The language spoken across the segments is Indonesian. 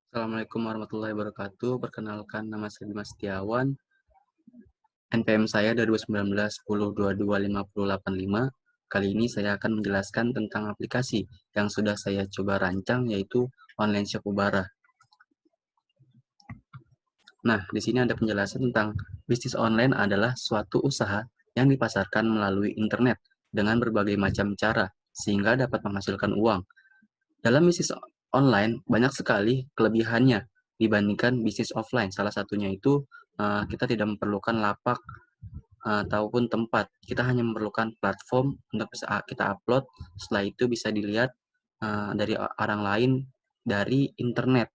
Assalamualaikum warahmatullahi wabarakatuh. Perkenalkan, nama saya Dimas Setiawan. NPM saya dari 2019 10225085. Kali ini saya akan menjelaskan tentang aplikasi yang sudah saya coba rancang, yaitu Online Shop Ubara. Nah, di sini ada penjelasan tentang bisnis online adalah suatu usaha yang dipasarkan melalui internet dengan berbagai macam cara, sehingga dapat menghasilkan uang. Dalam bisnis online, banyak sekali kelebihannya dibandingkan bisnis offline. Salah satunya itu kita tidak memerlukan lapak ataupun tempat. Kita hanya memerlukan platform untuk bisa kita upload. Setelah itu bisa dilihat dari orang lain dari internet.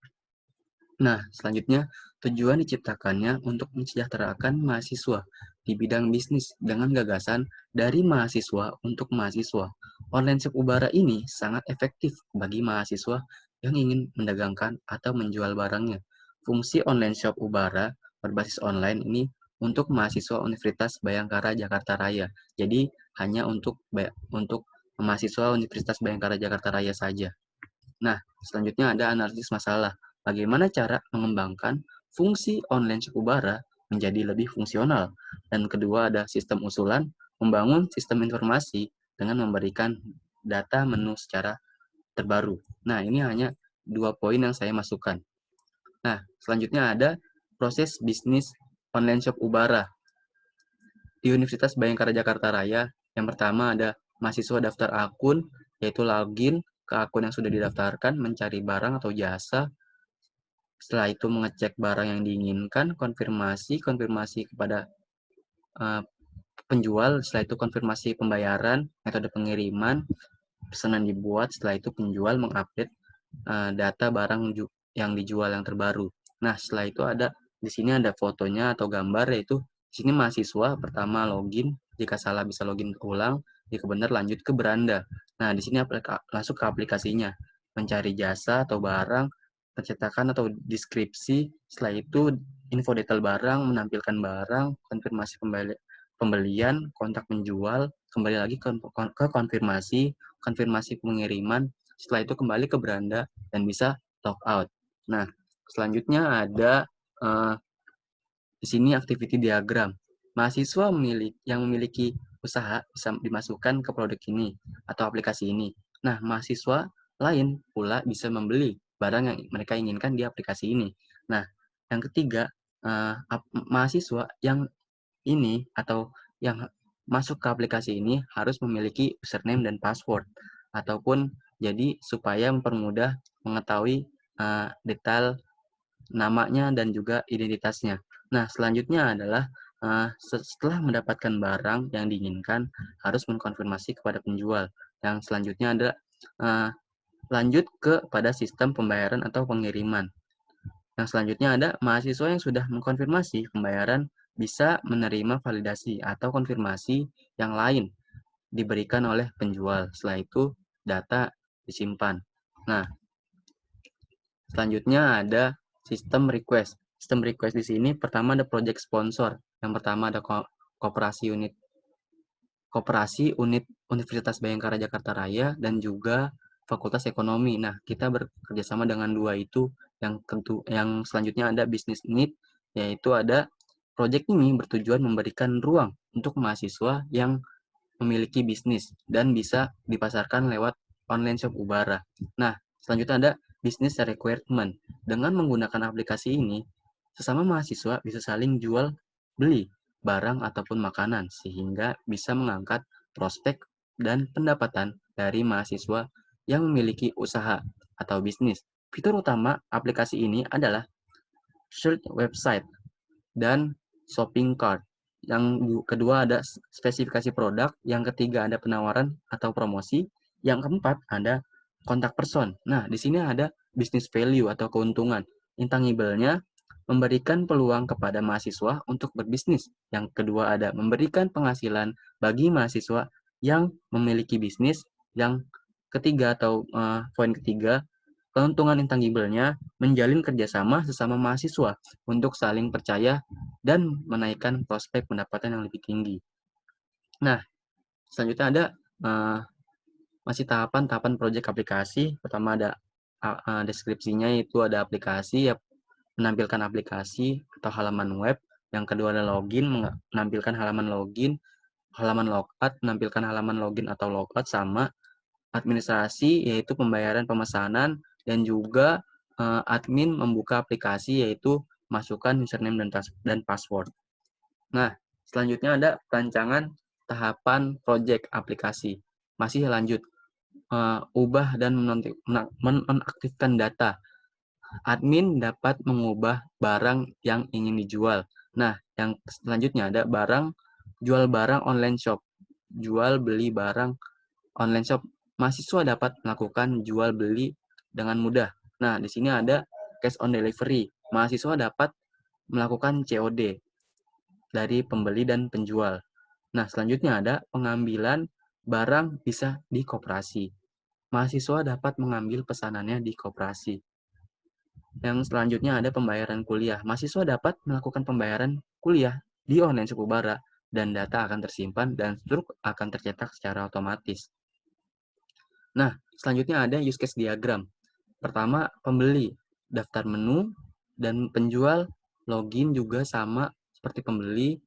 Nah, selanjutnya tujuan diciptakannya untuk mensejahterakan mahasiswa di bidang bisnis dengan gagasan dari mahasiswa untuk mahasiswa. Online Shop Ubara ini sangat efektif bagi mahasiswa yang ingin mendagangkan atau menjual barangnya. Fungsi Online Shop Ubara berbasis online ini untuk mahasiswa Universitas Bhayangkara Jakarta Raya. Jadi hanya untuk mahasiswa Universitas Bhayangkara Jakarta Raya saja. Nah, selanjutnya ada analisis masalah. Bagaimana cara mengembangkan fungsi online Ubara menjadi lebih fungsional. Dan kedua ada sistem usulan, membangun sistem informasi dengan memberikan data menu secara terbaru. Nah, ini hanya 2 poin yang saya masukkan. Nah, selanjutnya ada proses bisnis online shop Ubara. Di Universitas Bhayangkara Jakarta Raya, yang pertama ada mahasiswa daftar akun, yaitu login ke akun yang sudah didaftarkan, mencari barang atau jasa. Setelah itu mengecek barang yang diinginkan, konfirmasi kepada penjual. Setelah itu konfirmasi pembayaran, metode pengiriman, pesanan dibuat. Setelah itu penjual mengupdate data barang yang dijual yang terbaru. Nah, setelah itu di sini ada fotonya atau gambar, yaitu di sini mahasiswa pertama login, jika salah bisa login ulang, jika benar lanjut ke beranda. Nah, di sini masuk ke aplikasinya, mencari jasa atau barang, pencetakan atau deskripsi. Setelah itu info detail barang, menampilkan barang, konfirmasi pembelian, kontak penjual, kembali lagi ke konfirmasi pengiriman. Setelah itu kembali ke beranda dan bisa log out. Nah, selanjutnya ada di sini activity diagram. Mahasiswa yang memiliki usaha bisa dimasukkan ke produk ini atau aplikasi ini. Nah, mahasiswa lain pula bisa membeli barang yang mereka inginkan di aplikasi ini. Nah, yang ketiga, mahasiswa yang ini atau yang masuk ke aplikasi ini harus memiliki username dan password, ataupun jadi supaya mempermudah mengetahui detail namanya dan juga identitasnya. Nah, selanjutnya adalah setelah mendapatkan barang yang diinginkan harus mengkonfirmasi kepada penjual. Yang selanjutnya ada lanjut kepada sistem pembayaran atau pengiriman. Yang selanjutnya ada mahasiswa yang sudah mengkonfirmasi pembayaran bisa menerima validasi atau konfirmasi yang lain diberikan oleh penjual. Setelah itu data disimpan. Nah, selanjutnya ada sistem request. Sistem request di sini pertama ada project sponsor. Yang pertama ada Koperasi Unit Universitas Bhayangkara Jakarta Raya dan juga Fakultas Ekonomi. Nah, kita bekerjasama dengan dua itu. Yang selanjutnya ada business need, yaitu ada proyek ini bertujuan memberikan ruang untuk mahasiswa yang memiliki bisnis dan bisa dipasarkan lewat online shop Ubara. Nah, selanjutnya ada business requirement. Dengan menggunakan aplikasi ini, sesama mahasiswa bisa saling jual beli barang ataupun makanan sehingga bisa mengangkat prospek dan pendapatan dari mahasiswa yang memiliki usaha atau bisnis. Fitur utama aplikasi ini adalah search website dan shopping cart. Yang kedua ada spesifikasi produk, yang ketiga ada penawaran atau promosi, yang keempat ada kontak person. Nah, di sini ada business value atau keuntungan. Intangible-nya memberikan peluang kepada mahasiswa untuk berbisnis. Yang kedua ada memberikan penghasilan bagi mahasiswa yang memiliki bisnis. Yang ketiga atau poin ketiga, keuntungan intangible-nya menjalin kerjasama sesama mahasiswa untuk saling percaya dan menaikkan prospek pendapatan yang lebih tinggi. Nah, selanjutnya ada masih tahapan-tahapan proyek aplikasi. Pertama ada deskripsinya itu ada aplikasi, ya menampilkan aplikasi atau halaman web. Yang kedua ada login, menampilkan halaman login, halaman logout, menampilkan halaman login atau logout, sama administrasi, yaitu pembayaran pemesanan, dan juga admin membuka aplikasi, yaitu masukkan username dan password. Nah, selanjutnya ada perancangan tahapan project aplikasi. Masih lanjut, ubah dan menonaktifkan data. Admin dapat mengubah barang yang ingin dijual. Nah, yang selanjutnya ada jual barang online shop. Jual beli barang online shop. Mahasiswa dapat melakukan jual beli dengan mudah. Nah, di sini ada cash on delivery. Mahasiswa dapat melakukan COD dari pembeli dan penjual. Nah, selanjutnya ada pengambilan barang bisa di koperasi. Mahasiswa dapat mengambil pesanannya di koperasi. Yang selanjutnya ada pembayaran kuliah. Mahasiswa dapat melakukan pembayaran kuliah di online suku bara, dan data akan tersimpan dan struk akan tercetak secara otomatis. Nah, selanjutnya ada use case diagram. Pertama, pembeli, daftar menu, dan penjual login juga sama seperti pembeli,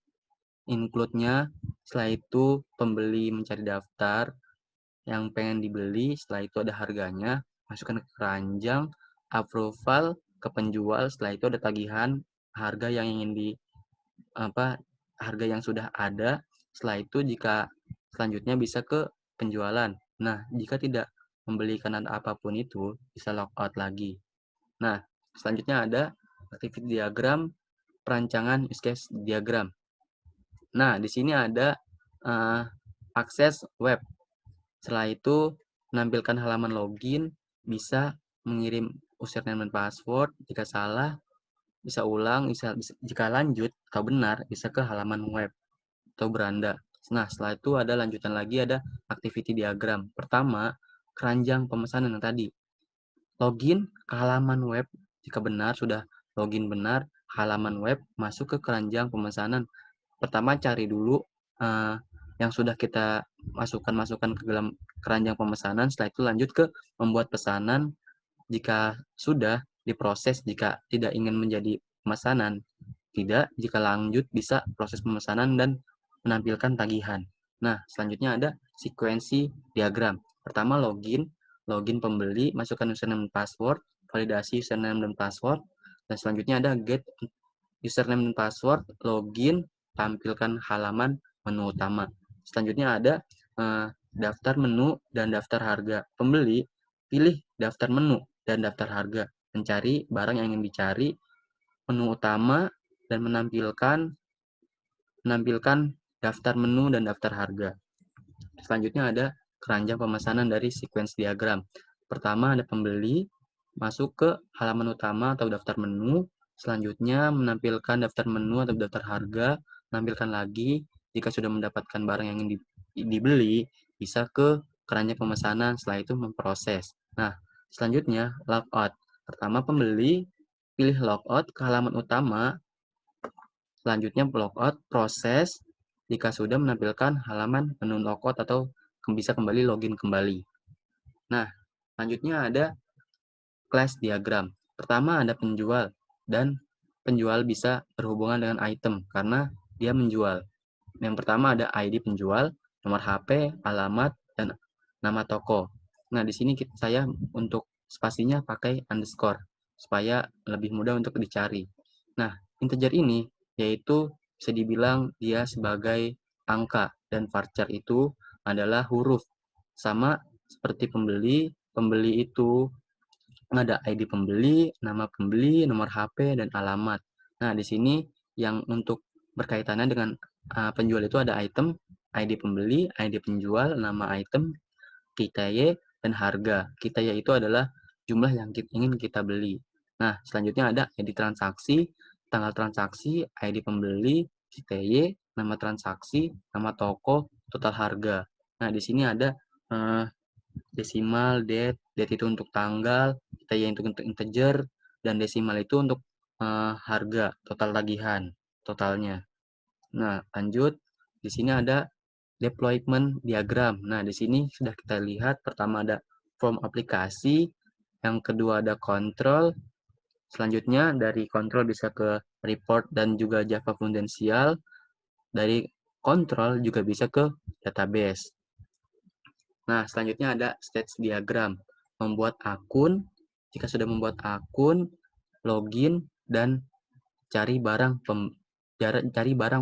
include-nya. Setelah itu pembeli mencari daftar yang pengen dibeli, setelah itu ada harganya, masukkan ke keranjang, approval ke penjual, setelah itu ada tagihan harga yang ingin harga yang sudah ada. Setelah itu jika selanjutnya bisa ke penjualan. Nah, jika tidak membelikan apapun itu, bisa logout lagi. Nah, selanjutnya ada activity diagram, perancangan use case diagram. Nah, di sini ada akses web. Setelah itu menampilkan halaman login, bisa mengirim username dan password. Jika salah, bisa ulang. Jika lanjut atau benar, bisa ke halaman web atau beranda. Nah, setelah itu ada lanjutan lagi, ada activity diagram. Pertama, keranjang pemesanan yang tadi. Login ke halaman web. Jika benar, sudah login benar, halaman web, masuk ke keranjang pemesanan. Pertama, cari dulu yang sudah kita masukkan ke dalam keranjang pemesanan. Setelah itu lanjut ke membuat pesanan. Jika sudah diproses, jika tidak ingin menjadi pemesanan, tidak. Jika lanjut, bisa proses pemesanan dan menampilkan tagihan. Nah, selanjutnya ada sekuensi diagram. Pertama, login pembeli, masukkan username dan password, validasi username dan password, dan selanjutnya ada get username dan password, login, tampilkan halaman menu utama. Selanjutnya ada daftar menu dan daftar harga. Pembeli, pilih daftar menu dan daftar harga, mencari barang yang ingin dicari, menu utama, dan menampilkan daftar menu dan daftar harga. Selanjutnya ada keranjang pemesanan dari sequence diagram. Pertama ada pembeli, masuk ke halaman utama atau daftar menu. Selanjutnya menampilkan daftar menu atau daftar harga, menampilkan lagi. Jika sudah mendapatkan barang yang ingin dibeli, bisa ke keranjang pemesanan, setelah itu memproses. Nah, selanjutnya logout. Pertama pembeli, pilih logout ke halaman utama. Selanjutnya logout, proses. Jika sudah menampilkan halaman menu logout atau bisa kembali login kembali. Nah, selanjutnya ada class diagram. Pertama ada penjual, dan penjual bisa berhubungan dengan item karena dia menjual. Yang pertama ada ID penjual, nomor HP, alamat, dan nama toko. Nah, di sini saya untuk spasinya pakai underscore supaya lebih mudah untuk dicari. Nah, integer ini yaitu bisa dibilang dia sebagai angka, dan varchar itu adalah huruf. Sama seperti pembeli, pembeli itu ada ID pembeli, nama pembeli, nomor HP, dan alamat. Nah, di sini yang untuk berkaitannya dengan penjual itu ada item, ID pembeli, ID penjual, nama item, KITY, dan harga. KITY itu adalah jumlah yang ingin kita beli. Nah, selanjutnya ada ID transaksi, tanggal transaksi, ID pembeli, KITY, nama transaksi, nama toko, total harga. Nah, di sini ada desimal, date itu untuk tanggal, KITY itu untuk integer, dan desimal itu untuk harga, total tagihan, totalnya. Nah, lanjut. Di sini ada deployment diagram. Nah, di sini sudah kita lihat pertama ada form aplikasi, Yang kedua ada control. Selanjutnya dari control bisa ke report dan juga Java Fundamental. Dari control juga bisa ke database. Nah, selanjutnya ada stage diagram. Membuat akun, jika sudah membuat akun, login, dan cari barang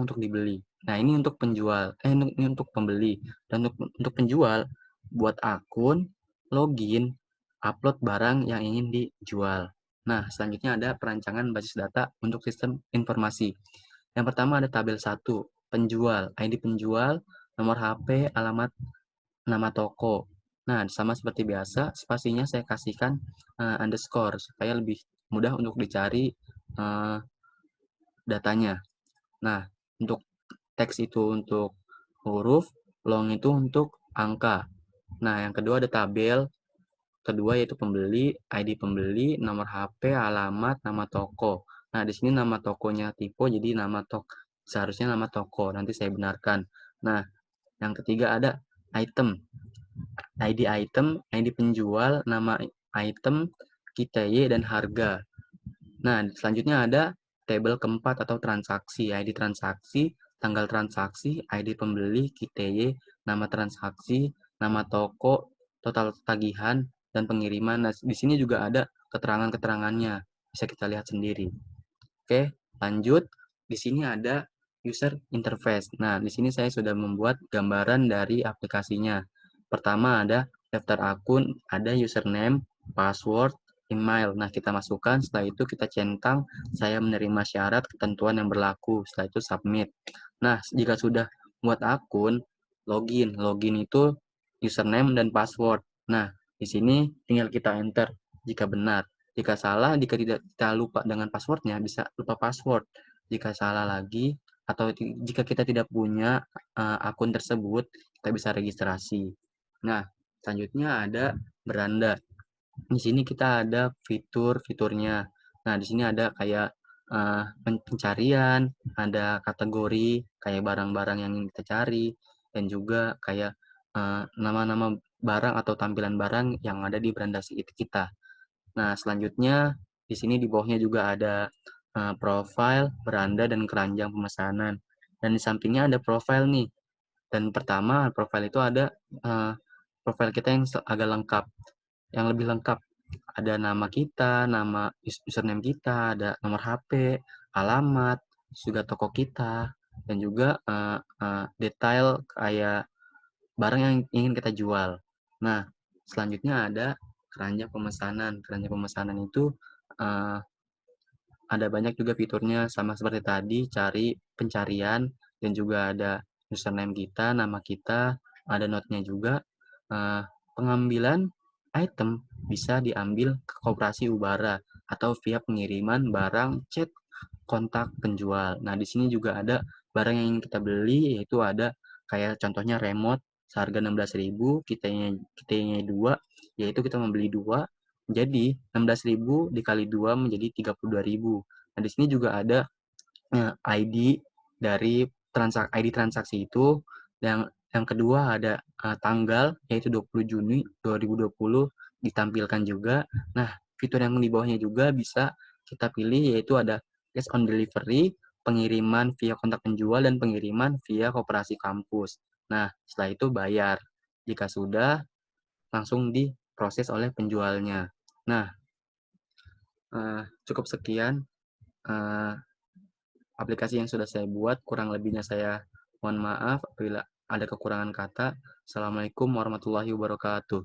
untuk dibeli. Nah, ini untuk penjual, ini untuk pembeli. Dan untuk penjual, buat akun, login, upload barang yang ingin dijual. Nah, selanjutnya ada perancangan basis data untuk sistem informasi. Yang pertama ada tabel 1, penjual, ID penjual, nomor HP, alamat, nama toko. Nah, sama seperti biasa, spasinya saya kasihkan underscore supaya lebih mudah untuk dicari datanya. Nah, untuk teks itu untuk huruf, long itu untuk angka. Nah, yang kedua ada tabel, kedua yaitu pembeli, ID pembeli, nomor HP, alamat, nama toko. Nah, di sini nama tokonya tipe, jadi seharusnya nama toko. Nanti saya benarkan. Nah, yang ketiga ada item. ID item, ID penjual, nama item, KTY, dan harga. Nah, selanjutnya ada tabel keempat atau transaksi, ID transaksi, tanggal transaksi, ID pembeli, KTY, nama transaksi, nama toko, total tagihan, dan pengiriman. Nah, di sini juga ada keterangan-keterangannya. Bisa kita lihat sendiri. Oke, lanjut. Di sini ada user interface. Nah, di sini saya sudah membuat gambaran dari aplikasinya. Pertama ada daftar akun, ada username, password, email. Nah, kita masukkan, setelah itu kita centang, saya menerima syarat ketentuan yang berlaku. Setelah itu submit. Nah, jika sudah buat akun, login. Login itu username dan password. Nah, di sini tinggal kita enter jika benar. Jika salah, jika tidak kita lupa dengan passwordnya, bisa lupa password. Jika salah lagi, atau jika kita tidak punya akun tersebut, kita bisa registrasi. Nah, selanjutnya ada beranda. Di sini kita ada fitur-fiturnya. Nah, di sini ada kayak pencarian, ada kategori, kayak barang-barang yang ingin kita cari, dan juga kayak nama-nama barang atau tampilan barang yang ada di beranda kita. Nah, selanjutnya di sini di bawahnya juga ada profile, beranda, dan keranjang pemesanan. Dan di sampingnya ada profile nih. Dan pertama, profile itu ada profile kita yang agak lengkap, yang lebih lengkap. Ada nama kita, nama username kita, ada nomor HP, alamat, juga toko kita, dan juga detail kayak barang yang ingin kita jual. Nah, selanjutnya ada keranjang pemesanan. Keranjang pemesanan itu ada banyak juga fiturnya, sama seperti tadi, cari pencarian, dan juga ada username kita, nama kita, ada note-nya juga. Pengambilan item bisa diambil ke koperasi Ubara atau via pengiriman barang chat kontak penjual. Nah, di sini juga ada barang yang ingin kita beli, yaitu ada kayak contohnya remote seharga 16.000, kitanya 2, yaitu kita membeli 2, jadi 16.000 dikali 2 menjadi 32.000. Nah, di sini juga ada ID dari ID transaksi itu. Yang kedua ada tanggal, yaitu 20 Juni 2020 ditampilkan juga. Nah, fitur yang di bawahnya juga bisa kita pilih, yaitu ada cash on delivery, pengiriman via kontak penjual, dan pengiriman via koperasi kampus. Nah, setelah itu bayar. Jika sudah, langsung diproses oleh penjualnya. Nah, cukup sekian aplikasi yang sudah saya buat. Kurang lebihnya saya mohon maaf apabila ada kekurangan kata. Assalamualaikum warahmatullahi wabarakatuh.